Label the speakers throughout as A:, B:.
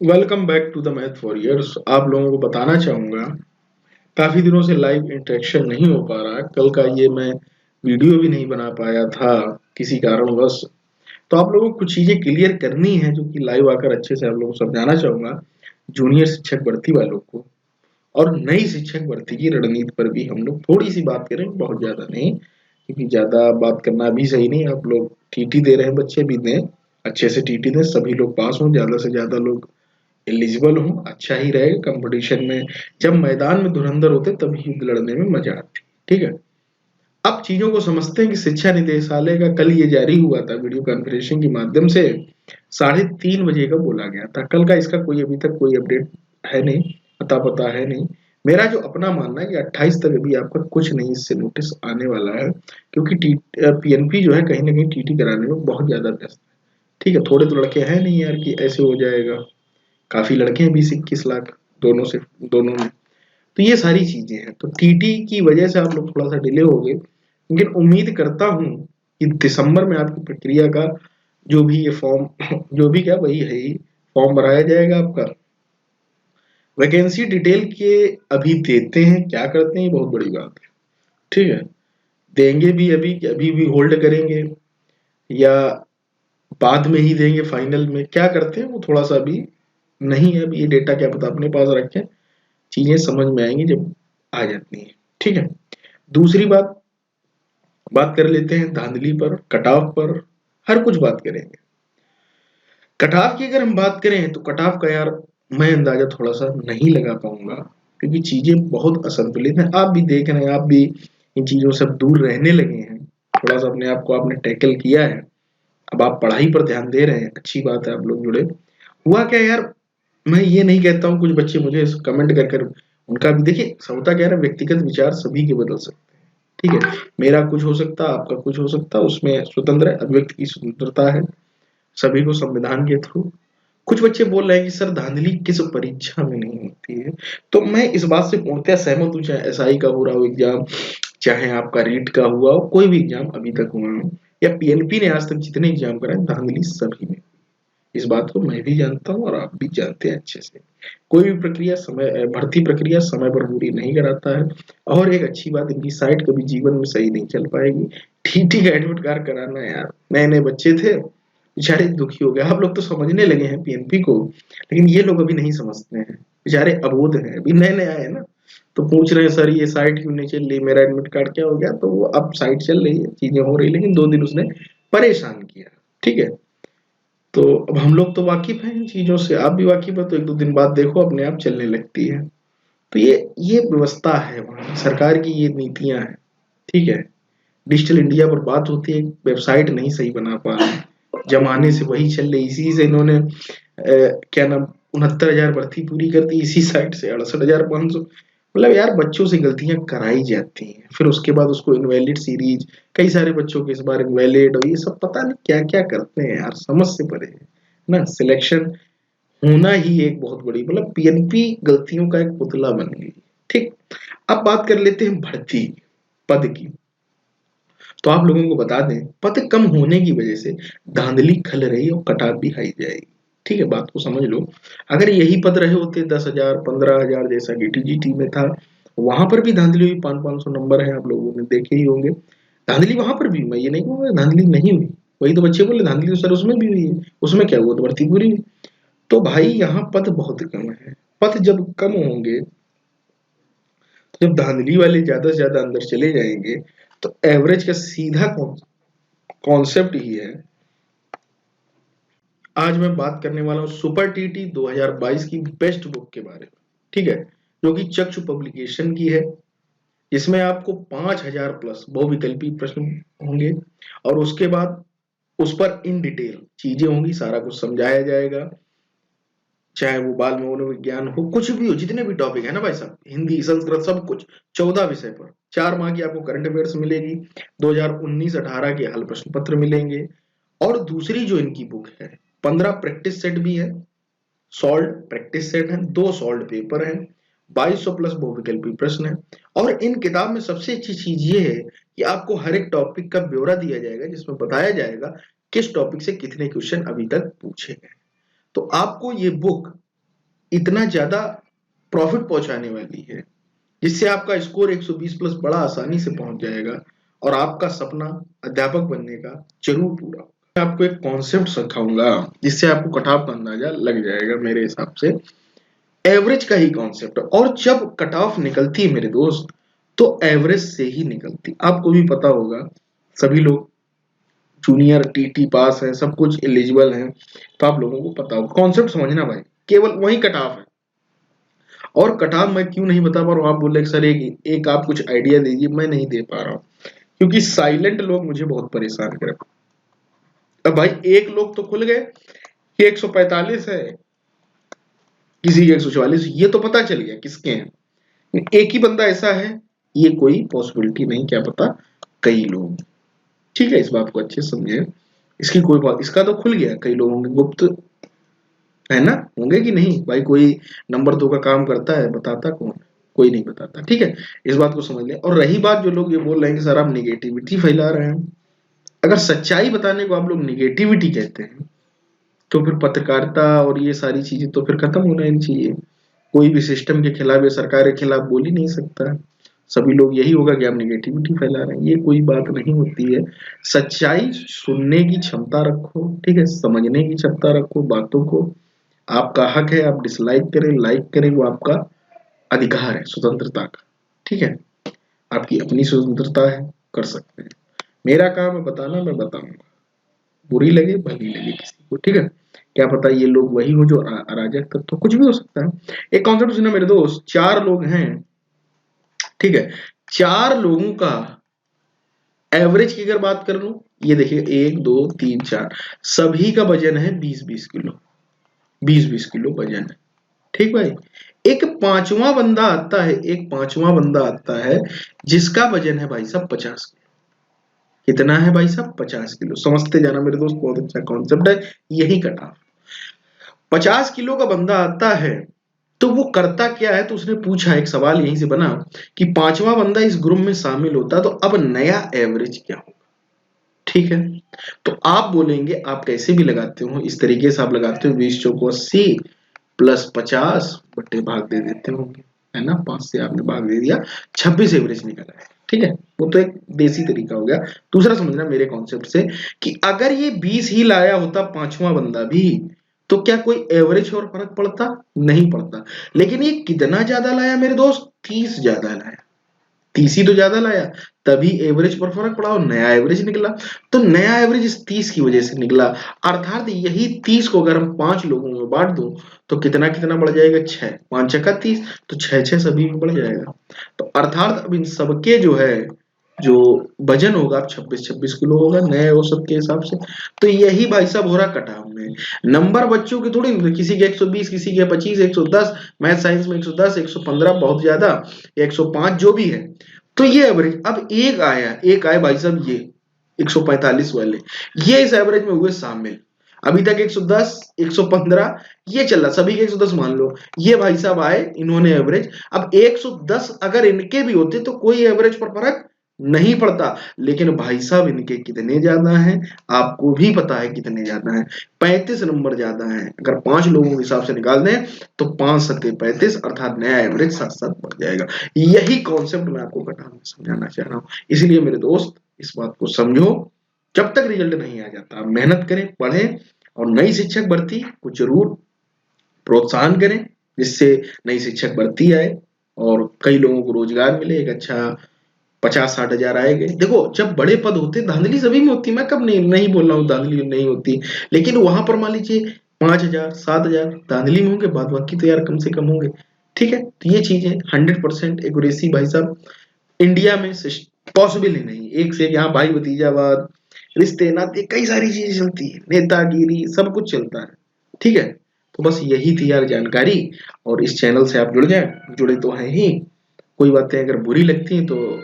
A: Welcome back to the math for years. आप लोगों को बताना चाहूँगा, काफ़ी दिनों से लाइव इंटरेक्शन नहीं हो पा रहा। कल का ये मैं वीडियो भी नहीं बना पाया था किसी कारणवश। तो आप लोगों को कुछ चीज़ें क्लियर करनी है जो कि लाइव आकर अच्छे से आप लोगों को समझाना चाहूँगा, जूनियर शिक्षक भर्ती वालों को। और नई शिक्षक भर्ती की रणनीति पर भी हम लोग थोड़ी सी बात करें, बहुत ज़्यादा नहीं, क्योंकि ज़्यादा बात करना भी सही नहीं। आप लोग टीटी दे रहे हैं, बच्चे भी दें, अच्छे से टीटी दें, सभी लोग पास हों, ज़्यादा से ज़्यादा लोग एलिजिबल हो, अच्छा ही रहेगा। कंपटीशन में जब मैदान में धुरंधर होते तब युद्ध लड़ने में मजा आती। ठीक है, अब चीजों को समझते हैं कि शिक्षा निदेशालय का कल ये जारी हुआ था वीडियो कॉन्फ्रेंसिंग के माध्यम से, 3:30 बजे का बोला गया था। कल का इसका कोई अभी तक कोई अपडेट है नहीं, पता है नहीं। मेरा जो अपना मानना है कि 28 तक अभी आपका कुछ नहीं इससे नोटिस आने वाला है, क्योंकि पीएनपी जो है कहीं ना कहीं टीटी कराने में बहुत ज्यादा व्यस्त है। ठीक है, थोड़े तो लड़के हैं नहीं यार कि ऐसे हो जाएगा, काफी लड़के हैं, 20-21 लाख दोनों से, दोनों में। तो ये सारी चीजें हैं, तो टीटी की वजह से आप लोग थोड़ा सा डिले हो गए, लेकिन उम्मीद करता हूं कि दिसंबर में आपकी प्रक्रिया का जो भी ये फॉर्म जो भी क्या वही है ही, फॉर्म भराया जाएगा आपका। वैकेंसी डिटेल के अभी देते हैं, क्या करते हैं ये बहुत बड़ी बात है। ठीक है, देंगे भी अभी अभी भी होल्ड करेंगे या बाद में ही देंगे, फाइनल में क्या करते हैं वो थोड़ा सा अभी नहीं है। अभी ये डेटा क्या पता अपने पास रखें, चीजें समझ में आएंगी जब आ जाती हैं। ठीक है, दूसरी बात, बात कर लेते हैं धांधली पर, कट ऑफ पर, हर कुछ बात करेंगे। कट ऑफ की अगर हम बात करें तो कट ऑफ का यार मैं अंदाजा थोड़ा सा नहीं लगा पाऊंगा, क्योंकि चीजें बहुत असंतुलित हैं। आप भी देख रहे हैं, आप भी इन चीजों से दूर रहने लगे हैं, थोड़ा सा अपने आप को आपने टैकल किया है। अब आप पढ़ाई पर ध्यान दे रहे हैं, अच्छी बात है, आप लोग जुड़े। हुआ क्या यार, मैं ये नहीं कहता हूँ, कुछ बच्चे मुझे कमेंट कर कर उनका भी देखिए, होता क्या है ना, व्यक्तिगत विचार सभी के बदल सकते हैं। ठीक है, मेरा कुछ हो सकता है, आपका कुछ हो सकता है, उसमें स्वतंत्र है, अभिव्यक्ति की स्वतंत्रता है सभी को संविधान के थ्रू। कुछ बच्चे बोल रहे हैं कि सर धांधली किस परीक्षा में नहीं होती है, तो मैं इस बात से पूर्णतः सहमत हूँ। चाहे एसआई का हो रहा हो एग्जाम, चाहे आपका रीट का हुआ हो, कोई भी एग्जाम अभी तक हुआ हो, या पीएनपी ने आज तक जितने एग्जाम कराए, धांधली सभी में। इस बात को मैं भी जानता हूँ और आप भी जानते हैं अच्छे से। कोई भी प्रक्रिया समय भर्ती प्रक्रिया समय पर पूरी नहीं कराता है। और एक अच्छी बात, इनकी साइट कभी जीवन में सही नहीं चल पाएगी। टीटी का एडमिट कार्ड कराना यार, नए नए बच्चे थे बेचारे, दुखी हो गए। आप लोग तो समझने लगे हैं पीएनपी को, लेकिन ये लोग अभी नहीं समझते हैं, बेचारे अबोध हैं, अभी नए नए आए ना। तो पूछ रहे हैं सर ये साइट क्यों नहीं चल रही, मेरा एडमिट कार्ड क्या हो गया। तो वो अब साइट चल रही है, चीजें हो रही, लेकिन 2 दिन उसने परेशान किया। ठीक है, तो अब हम लोग तो वाकिफ हैं इन चीजों से, आप भी वाकिफ है, तो 1-2 दिन बाद देखो अपने आप चलने लगती है। तो ये व्यवस्था है वहाँ सरकार की, ये नीतियां हैं। ठीक है, डिजिटल इंडिया पर बात होती है, वेबसाइट नहीं सही बना पा रहे, जमाने से वही चल रही, इसी से इन्होंने क्या नाम 69,000 भर्ती पूरी कर दी, इसी साइट से 68,500। मतलब यार बच्चों से गलतियां कराई जाती हैं, फिर उसके बाद उसको इनवैलिड सीरीज, कई सारे बच्चों के इस बार इनवैलिड, और ये सब पता नहीं क्या क्या करते हैं यार, समझ से परे है ना। सिलेक्शन होना ही एक बहुत बड़ी, मतलब पीएनपी गलतियों का एक पुतला बन गई। ठीक, अब बात कर लेते हैं भर्ती पद की। तो आप लोगों को बता दें, पद कम होने की वजह से धांधली खल रही और कटाव भी हाई जाएगी। ठीक है, बात को समझ लो। अगर यही पद रहे होते 10,000 15,000 जैसा कि टीजीटी में था, वहां पर भी धांधली हुई, 500-500 नंबर है, आप लोगों ने देखे ही होंगे। धांधली वहां पर भी, मैं ये नहीं कहूंगा धांधली नहीं हुई। वही तो बच्चे बोले धांधली तो सर उसमें भी हुई है, उसमें क्या हुआ, तो भर्ती पूरी हुई। तो भाई यहाँ पद बहुत कम है। पद जब कम होंगे, जब धांधली वाले ज्यादा से ज्यादा अंदर चले जाएंगे, तो एवरेज का सीधा कॉन्सेप्ट ही है। आज मैं बात करने वाला हूँ सुपर टीटी 2022 की बेस्ट बुक के बारे में। ठीक है, जो कि चक्षु पब्लिकेशन की है। इसमें आपको 5,000 प्लस बहुविकल्पी प्रश्न होंगे, और उसके बाद उस पर इन डिटेल चीजें होंगी, सारा कुछ समझाया जाएगा। चाहे वो बाल मनोविज्ञान हो, कुछ भी हो, जितने भी टॉपिक है ना भाई साहब, हिंदी संस्कृत सब कुछ, 14 विषय पर 4 माह की आपको करंट अफेयर्स मिलेगी, 2019-18 के हल प्रश्न पत्र मिलेंगे। और दूसरी जो इनकी बुक है, 15 प्रैक्टिस सेट भी है, सॉल्व प्रैक्टिस सेट है, 2 सॉल्व पेपर है, 2200 प्लस बहुविकल्पी प्रश्न है। और इन किताब में सबसे अच्छी चीज ये है कि आपको हर एक टॉपिक का ब्यौरा दिया जाएगा, जिसमें बताया जाएगा किस टॉपिक से कितने क्वेश्चन अभी तक पूछे गए। तो आपको ये बुक इतना ज्यादा प्रॉफिट पहुंचाने वाली है, जिससे आपका स्कोर 120 प्लस बड़ा आसानी से पहुंच जाएगा और आपका सपना अध्यापक बनने का जरूर पूरा होगा। मैं आपको एक कॉन्सेप्ट सिखाऊंगा जिससे आपको कट ऑफ का अंदाजा लग जाएगा। मेरे हिसाब से एवरेज का ही कॉन्सेप्ट है, और जब कट ऑफ निकलती है मेरे दोस्त तो एवरेज से ही निकलती। आपको भी पता होगा, सभी लोग जूनियर टीटी पास है, सब कुछ एलिजिबल है, तो आप लोगों को पता होगा। कॉन्सेप्ट समझना भाई, केवल वही कट ऑफ है। और कट ऑफ मैं क्यों नहीं बता पा रहा हूँ, आप बोल रहे सर एक आप कुछ आइडिया दीजिए, मैं नहीं दे पा रहा हूँ क्योंकि साइलेंट लोग मुझे बहुत परेशान कर। अब भाई एक लोग तो खुल गए कि 145 है, किसी के 144, ये तो पता चल गया किसके हैं। एक ही बंदा ऐसा है, ये कोई पॉसिबिलिटी नहीं, क्या पता कई लोग। ठीक है, इस बात को अच्छे से समझे, इसकी कोई बात, इसका तो खुल गया, कई लोगों के गुप्त है ना, होंगे कि नहीं भाई। कोई नंबर 2 का काम करता है, बताता कौन? कोई नहीं बताता। ठीक है, इस बात को समझ लें। और रही बात जो लोग ये बोल रहे हैं कि सर आप निगेटिविटी फैला रहे हैं, अगर सच्चाई बताने को आप लोग निगेटिविटी कहते हैं तो फिर पत्रकारिता और ये सारी चीजें तो फिर खत्म होना ही चाहिए। कोई भी सिस्टम के खिलाफ या सरकार के खिलाफ बोल ही नहीं सकता। सभी लोग यही होगा कि आप निगेटिविटी फैला रहे हैं, ये कोई बात नहीं होती है। सच्चाई सुनने की क्षमता रखो, ठीक है, समझने की क्षमता रखो बातों को। आपका हक है, आप डिसलाइक करें लाइक करें, वो आपका अधिकार है स्वतंत्रता का। ठीक है, आपकी अपनी स्वतंत्रता है, कर सकते हैं। मेरा काम है बताना, मैं बताऊंगा, बुरी लगे भली लगे किसी को। ठीक है, क्या पता ये लोग वही हो जो अराजक तत्व, तो कुछ भी हो सकता है। एक कॉन्सेप्ट सुना मेरे दोस्त, 4 लोग हैं, ठीक है, 4 लोगों का एवरेज की अगर बात कर लूं, ये देखिए 1 2 3 4, सभी का वजन है 20-20 किलो, 20-20 किलो वजन है। ठीक भाई, एक पांचवा बंदा आता है, एक पांचवा बंदा आता है जिसका वजन है भाई साहब 50 किलो। कितना है भाई साहब? 50 किलो। समझते जाना मेरे दोस्त, बहुत अच्छा कॉन्सेप्ट है, यही कटा। 50 किलो का बंदा आता है तो वो करता क्या है, तो उसने पूछा, एक सवाल यहीं से बना कि पांचवा बंदा इस ग्रुप में शामिल होता तो अब नया एवरेज क्या होगा। ठीक है, तो आप बोलेंगे, आप कैसे भी लगाते हो, इस तरीके से आप लगाते हो, 20 चौको 80 प्लस 50 बट्टे भाग दे देते होंगे, है ना, 5 से आपने भाग दे दिया, 26 एवरेज निकला है। ठीक है, वो तो एक देसी तरीका हो गया। दूसरा समझना मेरे कॉन्सेप्ट से कि अगर ये 20 ही लाया होता पांचवा बंदा भी, तो क्या कोई एवरेज और फर्क पड़ता? नहीं पड़ता। लेकिन ये कितना ज्यादा लाया मेरे दोस्त? 30 ज्यादा लाया, 30 ही तो ज्यादा लाया, तभी एवरेज पर फर्क पड़ा और नया एवरेज निकला। तो नया एवरेज इस 30 की वजह से निकला, अर्थात यही 30 को अगर हम 5 लोगों में बांट दूं तो कितना कितना बढ़ जाएगा? 6, 5 छक्का 30, तो 6 सभी में बढ़ जाएगा। तो अर्थात अब इन सबके जो है, जो वजन होगा 26-26 किलो होगा नए औसत के हिसाब से। तो यही भाई साहब हो रहा कटाव में। नंबर बच्चों के थोड़ी, किसी के 120, किसी के 25, 110, मैथ साइंस में 110, 115 बहुत ज्यादा, 105 जो भी है। तो ये एवरेज, अब एक आए भाई साहब ये 145 वाले, ये इस एवरेज में हुए शामिल। अभी तक 110, 115 ये चल रहा, सभी के 110 मान लो, ये भाई साहब आए, इन्होंने एवरेज। अब 110 अगर इनके भी होते तो कोई एवरेज पर फर्क नहीं पड़ता, लेकिन भाई साहब इनके कितने ज्यादा हैं, आपको भी पता है कितने ज्यादा हैं, 35 नंबर ज्यादा हैं। अगर 5 लोगों के हिसाब से निकाल दें तो 5 सत्ते 35, अर्थात नया एवरेज 7-7 बढ़ जाएगा। यही कॉन्सेप्ट मैं आपको समझाना चाह रहा हूं। इसलिए मेरे दोस्त, इस बात को समझो, जब तक रिजल्ट नहीं आ जाता मेहनत करें, पढ़ें, और नई शिक्षक भर्ती को जरूर प्रोत्साहन करें, जिससे नई शिक्षक भर्ती आए और कई लोगों को रोजगार मिले, एक अच्छा 50-60 हजार आएंगे। देखो, जब बड़े पद होते धांधली सभी में होती, मैं कब नहीं बोल रहा हूँ धांधली नहीं होती, लेकिन वहां पर मान लीजिए 5,000 7,000 धांधली में होंगे, बाद बाकी तो यार कम से कम होंगे। ठीक है, तो ये चीजें 100% एक्यूरेसी भाई साहब इंडिया में पॉसिबल ही नहीं। एक से यहाँ भाई भतीजावाद, रिश्ते नाते, कई सारी चीजें चलती है, नेतागिरी, सब कुछ चलता है। ठीक है, तो बस यही थी यार जानकारी, और इस चैनल से आप जुड़ जाए, जुड़े तो हैं ही। कोई बातें अगर बुरी लगती हैं तो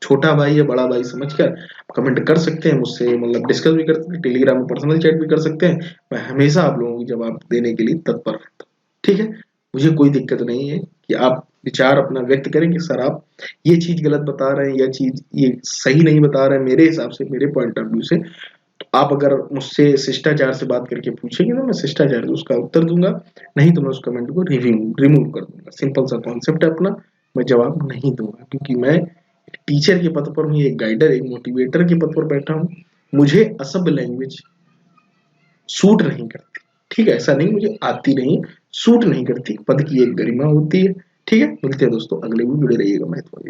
A: छोटा भाई या बड़ा भाई समझकर कमेंट कर सकते हैं मुझसे, मतलब डिस्कस भी कर सकते हैं, टेलीग्राम में पर्सनल चैट भी कर सकते हैं। मैं हमेशा आप लोगों की जवाब देने के लिए तत्पर रहता हूँ। ठीक है, मुझे कोई दिक्कत नहीं है कि आप विचार अपना व्यक्त करें कि सर आप ये चीज गलत बता रहे हैं या चीज ये सही नहीं बता रहे हैं, मेरे हिसाब से, मेरे पॉइंट ऑफ व्यू से। तो आप अगर मुझसे शिष्टाचार से बात करके पूछेंगे तो मैं शिष्टाचार से उसका उत्तर दूंगा, नहीं तो मैं उस कमेंट को रिमूव कर दूंगा। सिंपल सा कॉन्सेप्ट है अपना, मैं जवाब नहीं दूंगा क्योंकि मैं एक टीचर के पद पर हूँ, एक गाइडर, एक मोटिवेटर के पद पर बैठा हूँ। मुझे असभ्य लैंग्वेज सूट नहीं करती, ठीक है, ऐसा नहीं मुझे आती नहीं, सूट नहीं करती, पद की एक गरिमा होती है। ठीक है, मिलते हैं दोस्तों अगले भी जुड़े रहिएगा महत्व।